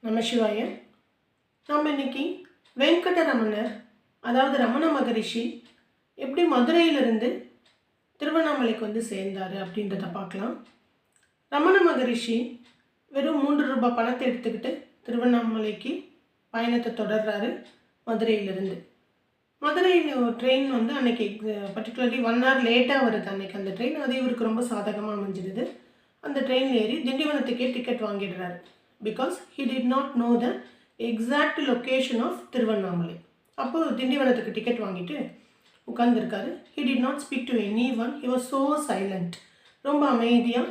நமசிவாய. நாம் இன்னைக்கு வெங்கடரமணர், அதாவது ரமண மகரிஷி எப்படி மதுரையிலிருந்து திருவண்ணாமலைக்கு வந்து சேர்ந்தார் அப்படின்றத பார்க்கலாம். ரமண மகரிஷி வெறும் 3 ரூபாய் பணத்தை எடுத்துக்கிட்டு திருவண்ணாமலைக்கு பயணத்தை தொடர்றாரு. மதுரையிலிருந்து மதுரையில் ட்ரெயின் வந்து அன்றைக்கி பர்டிகுலர்லி 1 hour லேட்டாக வருது அன்றைக்கி அந்த ட்ரெயின். அது இவருக்கு ரொம்ப சாதகமாக அமைஞ்சிடுது. அந்த ட்ரெயினில் ஏறி திண்டிவனத்துக்கே டிக்கெட் வாங்கிடுறாரு. Because he did not know the exact location of Tiruvannamalai. அப்போது திண்டிவனத்துக்கு டிக்கெட் வாங்கிட்டு உட்காந்துருக்காரு. He did not speak to anyone. He was so silent. ரொம்ப அமைதியாக,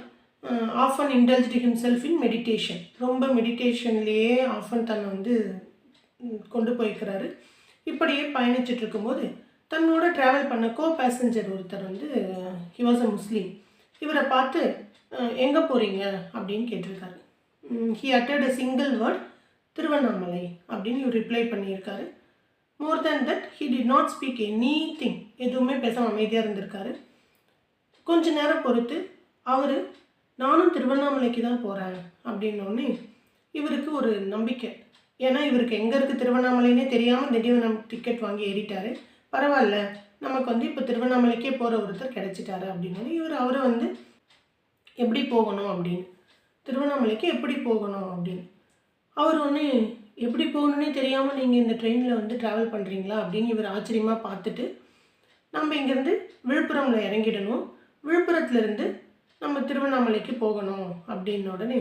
often indulged himself in meditation. ரொம்ப மெடிடேஷன்லேயே ஆஃபன் தன்னை வந்து கொண்டு போய்க்கிறாரு. இப்படியே பயணிச்சுட்டு இருக்கும்போது தன்னோட ட்ராவல் பண்ண பேசஞ்சர் ஒருத்தர் வந்து ஹி வாஸ் அ முஸ்லீம். இவரை பார்த்து எங்கே போகிறீங்க அப்படின்னு கேட்டிருக்காரு. He uttered a single word, Tiruvannamalai அப்படின்னு இவர் ரிப்ளை பண்ணியிருக்காரு. More than that he did not speak anything. எதுவுமே பேசாமல் அமைதியாக இருந்திருக்காரு. கொஞ்ச நேரம் பொறுத்து அவர் நானும் திருவண்ணாமலைக்கு தான் போகிறேன் அப்படின்னோடனே இவருக்கு ஒரு நம்பிக்கை. ஏன்னா இவருக்கு எங்கே இருக்குது திருவண்ணாமலைன்னே தெரியாமல் திண்டிவனம் டிக்கெட் வாங்கி ஏறிட்டார். பரவாயில்ல, நமக்கு வந்து இப்போ திருவண்ணாமலைக்கே போகிற ஒருத்தர் கிடச்சிட்டாரு அப்படின்னு அவரை வந்து எப்படி போகணும் அப்படின்னு, திருவண்ணாமலைக்கு எப்படி போகணும் அப்படின்னு அவர் ஒன்று எப்படி போகணுன்னே தெரியாமல் நீங்கள் இந்த ட்ரெயினில் வந்து ட்ராவல் பண்ணுறீங்களா அப்படின்னு இவர் ஆச்சரியமாக பார்த்துட்டு, நம்ம இங்கேருந்து விழுப்புரமில் இறங்கிடணும், விழுப்புரத்துலேருந்து நம்ம திருவண்ணாமலைக்கு போகணும் அப்படின்ன உடனே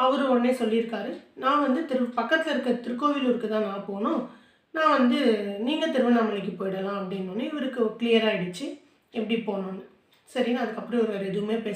அவர் உடனே சொல்லியிருக்காரு, நான் வந்து பக்கத்தில் இருக்க திருக்கோவிலூருக்கு தான் நான் போகணும், நான் வந்து நீங்கள் திருவண்ணாமலைக்கு போயிடலாம் அப்படின்னோடனே இவருக்கு கிளியர் ஆகிடுச்சு எப்படி போகணுன்னு. சரின்னு அதுக்கப்புறம் இவர் எதுவுமே பேச